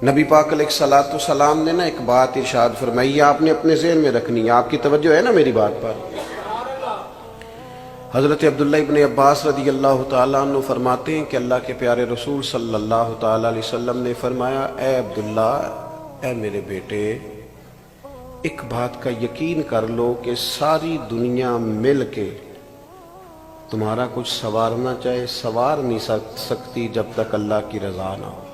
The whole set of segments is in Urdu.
نبی پاک علیہ الصلوۃ والسلام نے نا ایک بات ارشاد فرمائی، آپ نے اپنے ذہن میں رکھنی ہے، آپ کی توجہ ہے نا میری بات پر۔ حضرت عبداللہ ابن عباس رضی اللہ تعالیٰ عنہ فرماتے ہیں کہ اللہ کے پیارے رسول صلی اللہ تعالیٰ علیہ وسلم نے فرمایا، اے عبداللہ، اے میرے بیٹے، ایک بات کا یقین کر لو کہ ساری دنیا مل کے تمہارا کچھ سنوارنا چاہے سنوار نہیں سکتی جب تک اللہ کی رضا نہ ہو،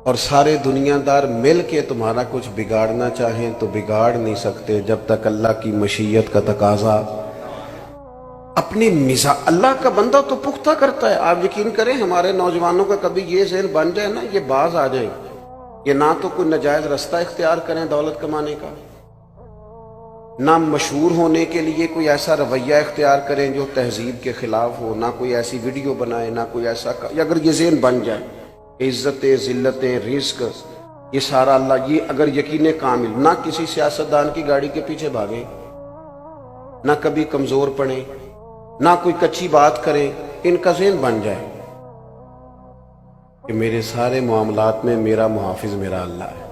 اور سارے دنیا دار مل کے تمہارا کچھ بگاڑنا چاہیں تو بگاڑ نہیں سکتے جب تک اللہ کی مشیت کا تقاضا اپنی اللہ کا بندہ تو پختہ کرتا ہے۔ آپ یقین کریں ہمارے نوجوانوں کا کبھی یہ ذہن بن جائے نا، یہ باز آ جائیں، یہ نہ تو کوئی ناجائز رستہ اختیار کریں دولت کمانے کا، نہ مشہور ہونے کے لیے کوئی ایسا رویہ اختیار کریں جو تہذیب کے خلاف ہو، نہ کوئی ایسی ویڈیو بنائیں، نہ کوئی ایسا اگر یہ ذہن بن جائے، عزتیں، ذلتیں، رزق، یہ سارا اللہ، یہ اگر یقین کامل، نہ کسی سیاستدان کی گاڑی کے پیچھے بھاگیں، نہ کبھی کمزور پڑیں، نہ کوئی کچی بات کریں، ان کا ذہن بن جائے کہ میرے سارے معاملات میں میرا محافظ میرا اللہ ہے۔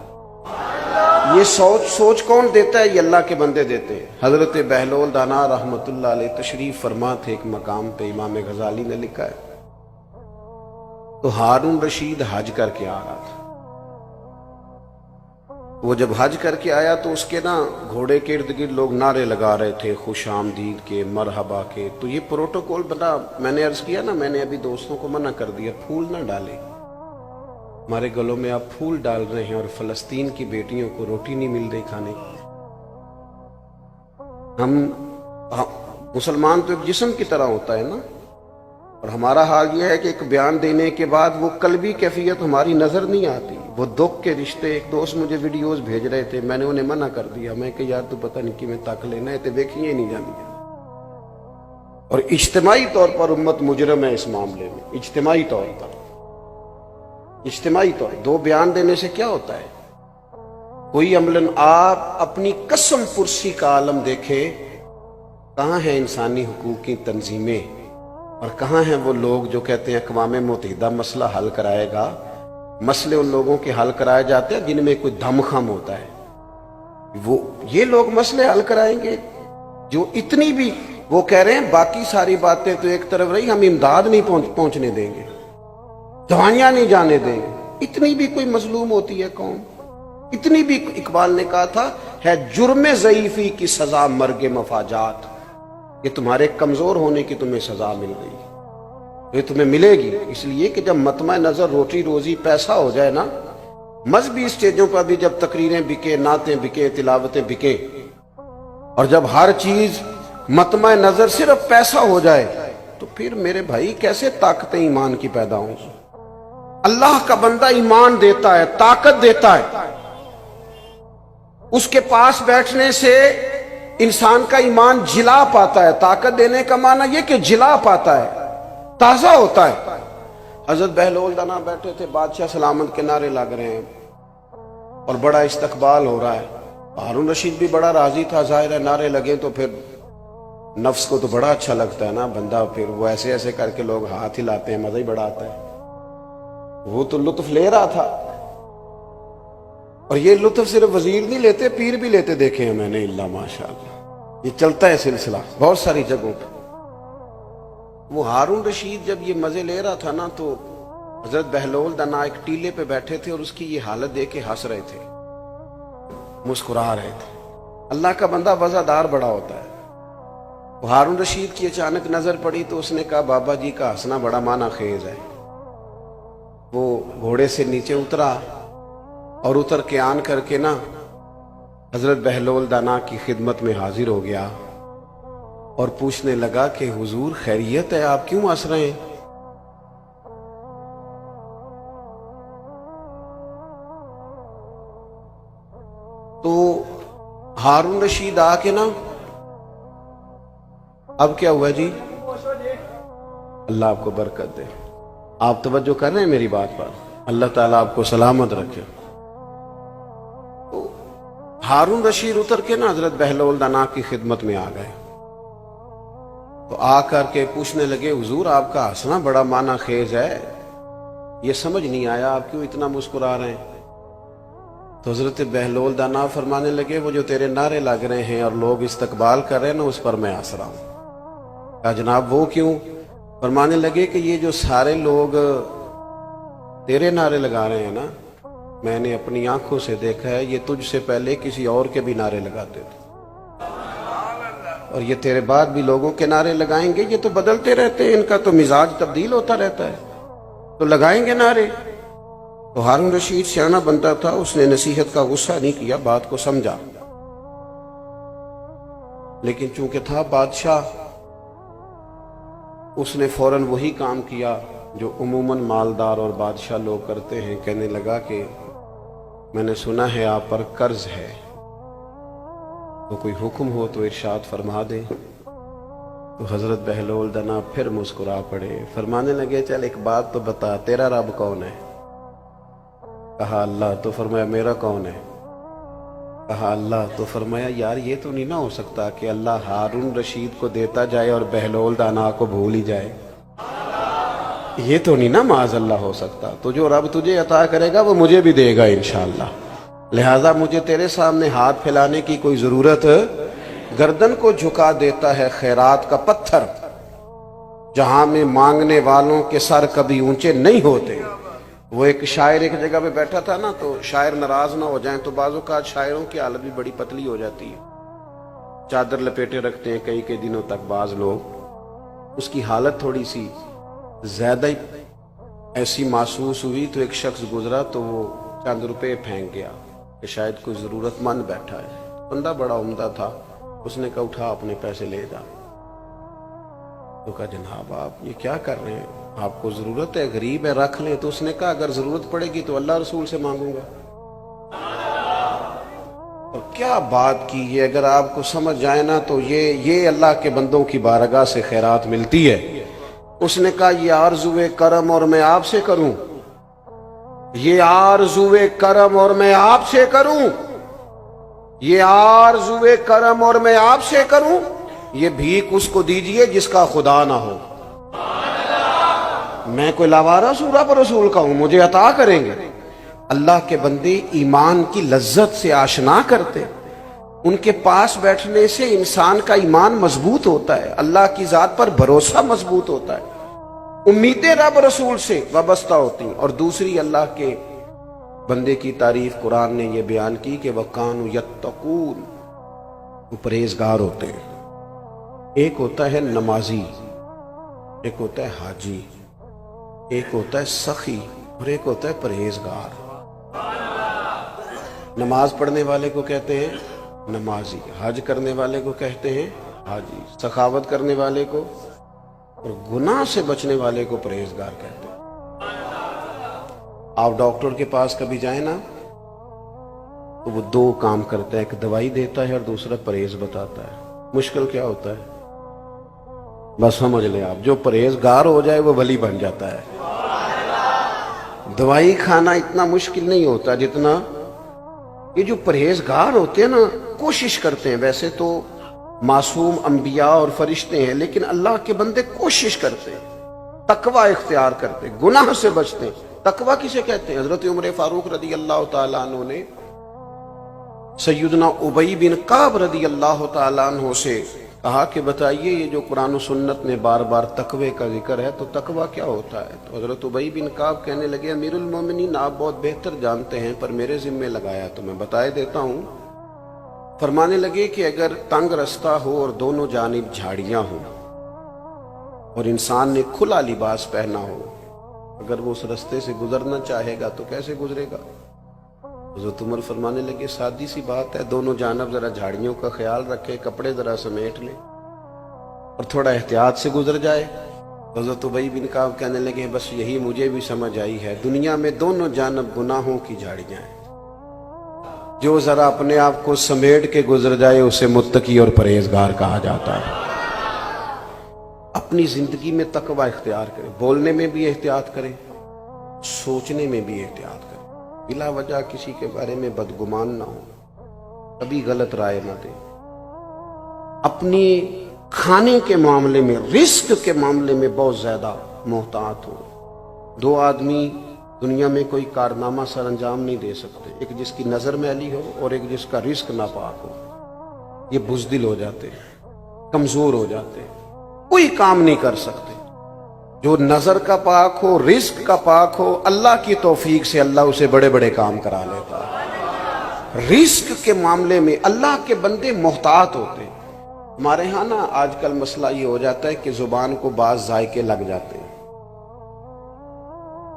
یہ سوچ کون دیتا ہے؟ یہ اللہ کے بندے دیتے ہیں۔ حضرت بہلول دانا رحمت اللہ علیہ تشریف فرما تھے ایک مقام پہ، امام غزالی نے لکھا ہے، تو ہارون رشید حج کر کے آ رہا تھا۔ وہ جب حج کر کے آیا تو اس کے نا گھوڑے کے ارد گرد لوگ نعرے لگا رہے تھے، خوش آمدید کے، مرحبا کے۔ تو یہ پروٹوکول بنا، میں نے عرض کیا نا، میں نے ابھی دوستوں کو منع کر دیا، پھول نہ ڈالیں، ہمارے گلوں میں آپ پھول ڈال رہے ہیں اور فلسطین کی بیٹیوں کو روٹی نہیں مل رہی کھانے کی۔ ہم مسلمان تو ایک جسم کی طرح ہوتا ہے نا، اور ہمارا حال یہ ہے کہ ایک بیان دینے کے بعد وہ قلبی کیفیت ہماری نظر نہیں آتی، وہ دکھ کے رشتے۔ ایک دوست مجھے ویڈیوز بھیج رہے تھے، میں نے انہیں منع کر دیا، میں کہ یار تو پتہ نہیں کہ میں تک لینا ہے تے دیکھیے نہیں جانی۔ اور اجتماعی طور پر امت مجرم ہے اس معاملے میں، اجتماعی طور پر، اجتماعی طور پر دو بیان دینے سے کیا ہوتا ہے؟ کوئی عملاً آپ اپنی قسم پرسی کا عالم دیکھیں، کہاں ہیں انسانی حقوق کی تنظیمیں اور کہاں ہیں وہ لوگ جو کہتے ہیں اقوام متحدہ مسئلہ حل کرائے گا؟ مسئلے ان لوگوں کے حل کرائے جاتے ہیں جن میں کوئی دم خم ہوتا ہے، وہ یہ لوگ مسئلے حل کرائیں گے جو اتنی بھی، وہ کہہ رہے ہیں باقی ساری باتیں تو ایک طرف رہی، ہم امداد نہیں پہنچنے دیں گے، دوائیاں نہیں جانے دیں گے۔ اتنی بھی کوئی مظلوم ہوتی ہے قوم، اتنی بھی، اقبال نے کہا تھا، ہے جرم ضعیفی کی سزا مرگ مفاجات، یہ تمہارے کمزور ہونے کی تمہیں سزا مل گئی، یہ تمہیں ملے گی، اس لیے کہ جب مطمع نظر روٹی روزی پیسہ ہو جائے نا، مذہبی اسٹیجوں پر بھی جب تقریریں بکے، نعتیں بکے، تلاوتیں بکے، اور جب ہر چیز مطمع نظر صرف پیسہ ہو جائے، تو پھر میرے بھائی کیسے طاقتیں ایمان کی پیدا ہوں؟ اللہ کا بندہ ایمان دیتا ہے، طاقت دیتا ہے، اس کے پاس بیٹھنے سے انسان کا ایمان جلا پاتا ہے۔ طاقت دینے کا معنی یہ کہ جلا پاتا ہے، تازہ ہوتا ہے۔ حضرت بہلول دانا بیٹھے تھے، بادشاہ سلامت کے نعرے لگ رہے ہیں اور بڑا استقبال ہو رہا ہے۔ ہارون رشید بھی بڑا راضی تھا، ظاہر ہے نعرے لگے تو پھر نفس کو تو بڑا اچھا لگتا ہے نا بندہ، پھر وہ ایسے ایسے کر کے لوگ ہاتھ ہلاتے ہیں، مزہ ہی بڑا آتا ہے۔ وہ تو لطف لے رہا تھا، اور یہ لطف صرف وزیر نہیں لیتے، پیر بھی لیتے دیکھے ہیں میں نے، اللہ ماشاءاللہ، یہ چلتا ہے سلسلہ بہت ساری جگہوں پہ۔ وہ ہارون رشید جب یہ مزے لے رہا تھا نا، تو حضرت بہلول دانا ایک ٹیلے پہ بیٹھے تھے اور اس کی یہ حالت دیکھ کے ہنس رہے تھے، مسکرا رہے تھے۔ اللہ کا بندہ وزادار بڑا ہوتا ہے۔ وہ ہارون رشید کی اچانک نظر پڑی تو اس نے کہا، بابا جی کا ہنسنا بڑا معنی خیز ہے۔ وہ گھوڑے سے نیچے اترا اور اتر کے آن کر کے نا حضرت بہلول دانا کی خدمت میں حاضر ہو گیا اور پوچھنے لگا کہ حضور خیریت ہے، آپ کیوں ہنس رہے ہیں؟ تو ہارون رشید آ کے نا، اب کیا ہوا جی؟ اللہ آپ کو برکت دے، آپ توجہ کر رہے ہیں میری بات پر، اللہ تعالیٰ آپ کو سلامت رکھے۔ ہارون رشید اتر کے نا حضرت بہلول دانا کی خدمت میں آ گئے، تو آ کر کے پوچھنے لگے، حضور آپ کا ہنسنا بڑا معنی خیز ہے، یہ سمجھ نہیں آیا آپ کیوں اتنا مسکرا رہے ہیں؟ تو حضرت بہلول دانا فرمانے لگے وہ جو تیرے نعرے لگ رہے ہیں اور لوگ استقبال کر رہے ہیں نا، اس پر میں ہنس رہا ہوں۔ کہا جناب وہ کیوں؟ فرمانے لگے کہ یہ جو سارے لوگ تیرے نعرے لگا رہے ہیں نا، میں نے اپنی آنکھوں سے دیکھا ہے یہ تجھ سے پہلے کسی اور کے بھی نعرے لگاتے تھے، اور یہ تیرے بعد بھی لوگوں کے نعرے لگائیں گے۔ یہ تو بدلتے رہتے ہیں، ان کا تو مزاج تبدیل ہوتا رہتا ہے، تو لگائیں گے نعرے۔ تو ہارون رشید سیاںا بندہ تھا، اس نے نصیحت کا غصہ نہیں کیا، بات کو سمجھا، لیکن چونکہ تھا بادشاہ، اس نے فوراً وہی کام کیا جو عموماً مالدار اور بادشاہ لوگ کرتے ہیں۔ کہنے لگا کہ میں نے سنا ہے آپ پر قرض ہے، تو کوئی حکم ہو تو ارشاد فرما دیں۔ تو حضرت بہلول دنا پھر مسکرا پڑے، فرمانے لگے چل ایک بات تو بتا، تیرا رب کون ہے؟ کہا اللہ۔ تو فرمایا میرا کون ہے؟ کہا اللہ۔ تو فرمایا یار یہ تو نہیں نہ ہو سکتا کہ اللہ ہارون رشید کو دیتا جائے اور بہلول دانا کو بھول ہی جائے، یہ تو نہیں نا معاذ اللہ ہو سکتا۔ تو جو رب تجھے عطا کرے گا وہ مجھے بھی دے گا انشاءاللہ، لہٰذا مجھے تیرے سامنے ہاتھ پھیلانے کی کوئی ضرورت، گردن کو جھکا دیتا ہے خیرات کا پتھر، جہاں میں مانگنے والوں کے سر کبھی اونچے نہیں ہوتے۔ وہ ایک شاعر ایک جگہ پہ بیٹھا تھا نا، تو شاعر ناراض نہ ہو جائیں تو بعض اوقات شاعروں کی حالت بھی بڑی پتلی ہو جاتی ہے، چادر لپیٹے رکھتے ہیں کئی کئی دنوں تک بعض لوگ، اس کی حالت تھوڑی سی زیادہ ہی ایسی محسوس ہوئی، تو ایک شخص گزرا تو وہ چند روپے پھینک گیا کہ شاید کوئی ضرورت مند بیٹھا ہے۔ بندہ بڑا عمدہ تھا، اس نے کہا اٹھا اپنے پیسے لے جا۔ تو کہا جناب آپ یہ کیا کر رہے ہیں، آپ کو ضرورت ہے، غریب ہے، رکھ لیں۔ تو اس نے کہا اگر ضرورت پڑے گی تو اللہ رسول سے مانگوں گا۔ اور کیا بات کی ہے، اگر آپ کو سمجھ جائے نا تو یہ اللہ کے بندوں کی بارگاہ سے خیرات ملتی ہے۔ اس نے کہا یہ آرزوئے کرم اور میں آپ سے کروں، یہ آرزوئے کرم اور میں آپ سے کروں، یہ آرزوئے کرم اور میں آپ سے کروں، یہ بھیک اس کو دیجئے جس کا خدا نہ ہو۔ میں کوئی لاوارہ سورہ پر رسول کا ہوں، مجھے عطا کریں گے۔ اللہ کے بندے ایمان کی لذت سے آشنا کرتے، ان کے پاس بیٹھنے سے انسان کا ایمان مضبوط ہوتا ہے، اللہ کی ذات پر بھروسہ مضبوط ہوتا ہے، امیدیں رب رسول سے وابستہ ہوتی ہیں۔ اور دوسری اللہ کے بندے کی تعریف قرآن نے یہ بیان کی کہ وَقَانُوا يَتَّقُونَ، وہ پرہیزگار ہوتے ہیں۔ ایک ہوتا ہے نمازی، ایک ہوتا ہے حاجی، ایک ہوتا ہے سخی اور ایک ہوتا ہے پرہیزگار۔ نماز پڑھنے والے کو کہتے ہیں نمازی، حج کرنے والے کو کہتے ہیں حاجی، سخاوت کرنے والے کو اور گناہ سے بچنے والے کو پرہیزگار کہتے ہیں۔ آپ ڈاکٹر کے پاس کبھی جائیں نا تو وہ دو کام کرتا ہے، ایک دوائی دیتا ہے اور دوسرا پرہیز بتاتا ہے۔ مشکل کیا ہوتا ہے؟ بس سمجھ لیں آپ، جو پرہیزگار ہو جائے وہ ولی بن جاتا ہے۔ دوائی کھانا اتنا مشکل نہیں ہوتا جتنا یہ جو پرہیزگار ہوتے ہیں نا، کوشش کرتے ہیں، ویسے تو معصوم انبیاء اور فرشتے ہیں لیکن اللہ کے بندے کوشش کرتے ہیں، تقوی اختیار کرتے ہیں، گناہ سے بچتے ہیں۔ تقوی کسے کہتے ہیں؟ حضرت عمر فاروق رضی اللہ تعالیٰ عنہ نے سیدنا ابی بن کعب رضی اللہ تعالیٰ عنہ سے کہا کہ بتائیے یہ جو قرآن و سنت میں بار بار تقوی کا ذکر ہے تو تقوی کیا ہوتا ہے؟ تو حضرت ابی بن کعب کہنے لگے امیر المومنین آپ بہت بہتر جانتے ہیں پر میرے ذمہ لگایا تو میں بتائے دیتا ہوں۔ فرمانے لگے کہ اگر تنگ رستہ ہو اور دونوں جانب جھاڑیاں ہوں اور انسان نے کھلا لباس پہنا ہو، اگر وہ اس رستے سے گزرنا چاہے گا تو کیسے گزرے گا؟ حضرت عمر فرمانے لگے سادی سی بات ہے، دونوں جانب ذرا جھاڑیوں کا خیال رکھے، کپڑے ذرا سمیٹ لے اور تھوڑا احتیاط سے گزر جائے۔ حضرت ابی بن کعب کہنے لگے بس یہی مجھے بھی سمجھ آئی ہے، دنیا میں دونوں جانب گناہوں کی جھاڑیاں ہیں، جو ذرا اپنے آپ کو سمیٹ کے گزر جائے اسے متقی اور پرہیزگار کہا جاتا ہے۔ اپنی زندگی میں تقوی اختیار کریں، بولنے میں بھی احتیاط کریں، سوچنے میں بھی احتیاط کریں، بلا وجہ کسی کے بارے میں بدگمان نہ ہو، کبھی غلط رائے نہ دیں، اپنی کھانے کے معاملے میں، رزق کے معاملے میں بہت زیادہ محتاط ہو۔ دو آدمی دنیا میں کوئی کارنامہ سر انجام نہیں دے سکتے، ایک جس کی نظر میلی ہو اور ایک جس کا رزق ناپاک ہو، یہ بزدل ہو جاتے ہیں، کمزور ہو جاتے ہیں، کوئی کام نہیں کر سکتے۔ جو نظر کا پاک ہو، رزق کا پاک ہو، اللہ کی توفیق سے اللہ اسے بڑے بڑے کام کرا لیتا ہے۔ رزق کے معاملے میں اللہ کے بندے محتاط ہوتے ہیں۔ ہمارے ہاں نا آج کل مسئلہ یہ ہو جاتا ہے کہ زبان کو بعض ذائقے لگ جاتے ہیں،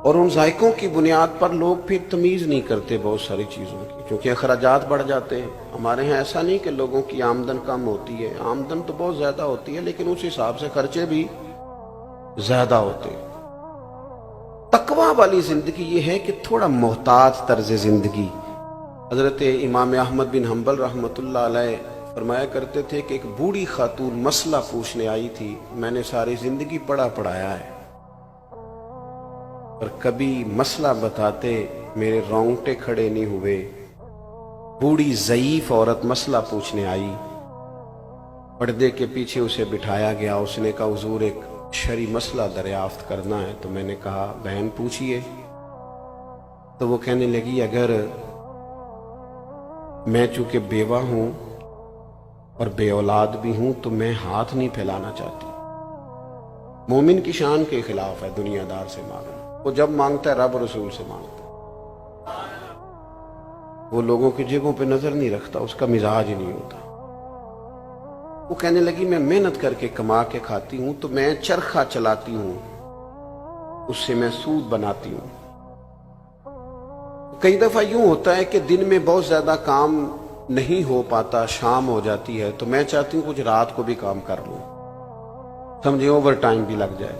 اور ان ذائقوں کی بنیاد پر لوگ پھر تمیز نہیں کرتے بہت ساری چیزوں کی، کیونکہ اخراجات بڑھ جاتے ہیں۔ ہمارے ہاں ایسا نہیں کہ لوگوں کی آمدن کم ہوتی ہے، آمدن تو بہت زیادہ ہوتی ہے، لیکن اس حساب سے خرچے بھی زیادہ ہوتے ہیں۔ تقویٰ والی زندگی یہ ہے کہ تھوڑا محتاط طرز زندگی۔ حضرت امام احمد بن حنبل رحمۃ اللہ علیہ فرمایا کرتے تھے کہ ایک بوڑھی خاتون مسئلہ پوچھنے آئی تھی، میں نے ساری زندگی پڑھایا ہے، اور کبھی مسئلہ بتاتے میرے رونگٹے کھڑے نہیں ہوئے۔ بوڑھی ضعیف عورت مسئلہ پوچھنے آئی، پردے کے پیچھے اسے بٹھایا گیا، اس نے کہا حضور ایک شرعی مسئلہ دریافت کرنا ہے۔ تو میں نے کہا بہن پوچھیے۔ تو وہ کہنے لگی اگر میں چونکہ بیوہ ہوں اور بے اولاد بھی ہوں تو میں ہاتھ نہیں پھیلانا چاہتی۔ مومن کی شان کے خلاف ہے دنیا دار سے مانگنا، وہ جب مانگتا ہے رب رسول سے مانگتا ہے، وہ لوگوں کی جیبوں پہ نظر نہیں رکھتا، اس کا مزاج ہی نہیں ہوتا۔ وہ کہنے لگی میں محنت کر کے کما کے کھاتی ہوں، تو میں چرخہ چلاتی ہوں، اس سے میں سود بناتی ہوں۔ کئی دفعہ یوں ہوتا ہے کہ دن میں بہت زیادہ کام نہیں ہو پاتا، شام ہو جاتی ہے، تو میں چاہتی ہوں کچھ رات کو بھی کام کر لوں، سمجھے اوور ٹائم بھی لگ جائے،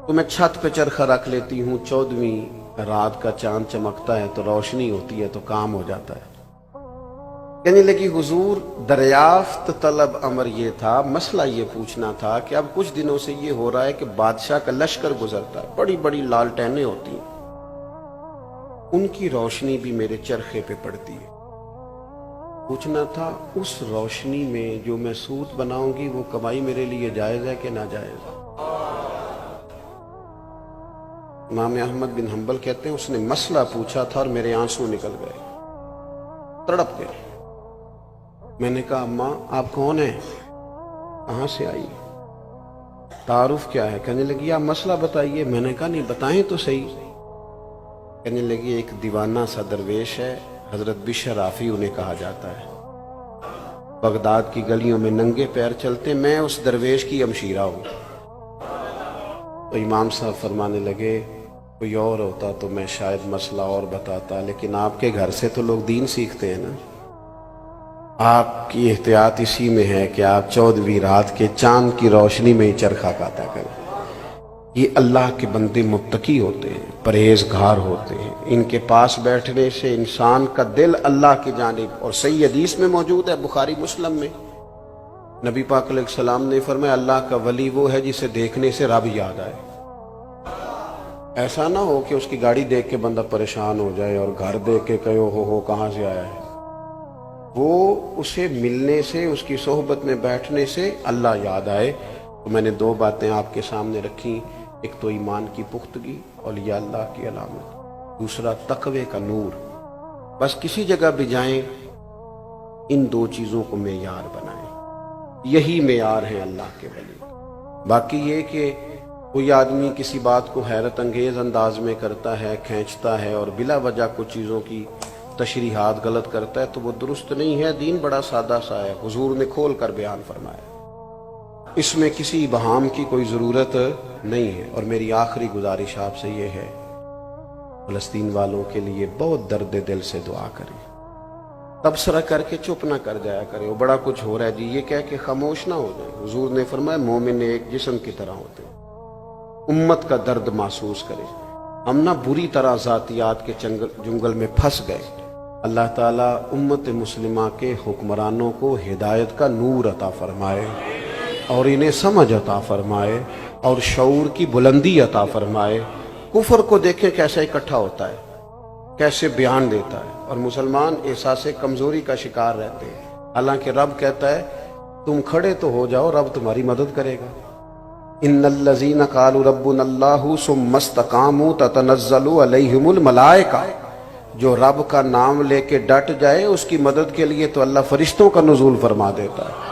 تو میں چھت پہ چرخہ رکھ لیتی ہوں، 14ویں رات کا چاند چمکتا ہے تو روشنی ہوتی ہے تو کام ہو جاتا ہے۔ کہنے لگی حضور دریافت طلب امر یہ تھا، مسئلہ یہ پوچھنا تھا کہ اب کچھ دنوں سے یہ ہو رہا ہے کہ بادشاہ کا لشکر گزرتا ہے، بڑی بڑی لالٹینیں ہوتی ہیں، ان کی روشنی بھی میرے چرخے پہ پڑتی ہے، پوچھنا تھا اس روشنی میں جو میں سود بناؤں گی وہ کمائی میرے لیے جائز ہے کہ ناجائز؟ امام احمد بن حنبل کہتے ہیں اس نے مسئلہ پوچھا تھا اور میرے آنسو نکل گئے، تڑپ گئے۔ میں نے کہا اماں آپ کون ہیں، کہاں سے آئی، تعارف کیا ہے؟ کہنے لگی آپ مسئلہ بتائیے۔ میں نے کہا نہیں بتائیں تو صحیح۔ کہنے لگی ایک دیوانہ سا درویش ہے، حضرت بشر رافی انہیں کہا جاتا ہے، بغداد کی گلیوں میں ننگے پیر چلتے، میں اس درویش کی ہمشیرہ ہوں۔ تو امام صاحب فرمانے لگے کوئی اور ہوتا تو میں شاید مسئلہ اور بتاتا، لیکن آپ کے گھر سے تو لوگ دین سیکھتے ہیں نا، آپ کی احتیاط اسی میں ہے کہ آپ 14ویں رات کے چاند کی روشنی میں ہی چرخہ کاتا کریں۔ یہ اللہ کے بندے متقی ہوتے ہیں، پرہیزگار ہوتے ہیں، ان کے پاس بیٹھنے سے انسان کا دل اللہ کی جانب، اور صحیح حدیث میں موجود ہے بخاری مسلم میں، نبی پاک علیہ السلام نے فرمایا اللہ کا ولی وہ ہے جسے دیکھنے سے رب یاد آئے۔ ایسا نہ ہو کہ اس کی گاڑی دیکھ کے بندہ پریشان ہو جائے اور گھر دیکھ کے کہے ہو کہاں سے آیا ہے، وہ اسے ملنے سے، اس کی صحبت میں بیٹھنے سے اللہ یاد آئے۔ تو میں نے دو باتیں آپ کے سامنے رکھی، ایک تو ایمان کی پختگی، اولیاء اللہ کی علامت، دوسرا تقوی کا نور۔ بس کسی جگہ بھی جائیں ان دو چیزوں کو معیار بنائیں، یہی معیار ہے اللہ کے ولی۔ باقی یہ کہ کوئی آدمی کسی بات کو حیرت انگیز انداز میں کرتا ہے، کھینچتا ہے اور بلا وجہ کچھ چیزوں کی تشریحات غلط کرتا ہے تو وہ درست نہیں ہے۔ دین بڑا سادہ سا ہے، حضور نے کھول کر بیان فرمایا، اس میں کسی ابہام کی کوئی ضرورت نہیں ہے۔ اور میری آخری گزارش آپ سے یہ ہے، فلسطین والوں کے لیے بہت درد دل سے دعا کریں، تبصرہ کر کے چپ نہ کر جایا کرے وہ بڑا کچھ ہو رہا ہے جی یہ کہہ کے خاموش نہ ہو جائے۔ حضور نے فرمایا مومن ایک جسم کی طرح ہوتے ہیں، امت کا درد محسوس کرے۔ ہم نہ بری طرح ذاتیات کے جنگل میں پھنس گئے۔ اللہ تعالیٰ امت مسلمہ کے حکمرانوں کو ہدایت کا نور عطا فرمائے اور انہیں سمجھ عطا فرمائے اور شعور کی بلندی عطا فرمائے۔ کفر کو دیکھیں کیسے اکٹھا ہوتا ہے، کیسے بیان دیتا ہے، اور مسلمان احساس کمزوری کا شکار رہتے ہیں، حالانکہ رب کہتا ہے تم کھڑے تو ہو جاؤ، رب تمہاری مدد کرے گا۔ ان الذین قالوا ربنا اللہ ثم استقاموا تتنزل علیہم الملائکہ، جو رب کا نام لے کے ڈٹ جائے اس کی مدد کے لیے تو اللہ فرشتوں کا نزول فرما دیتا ہے۔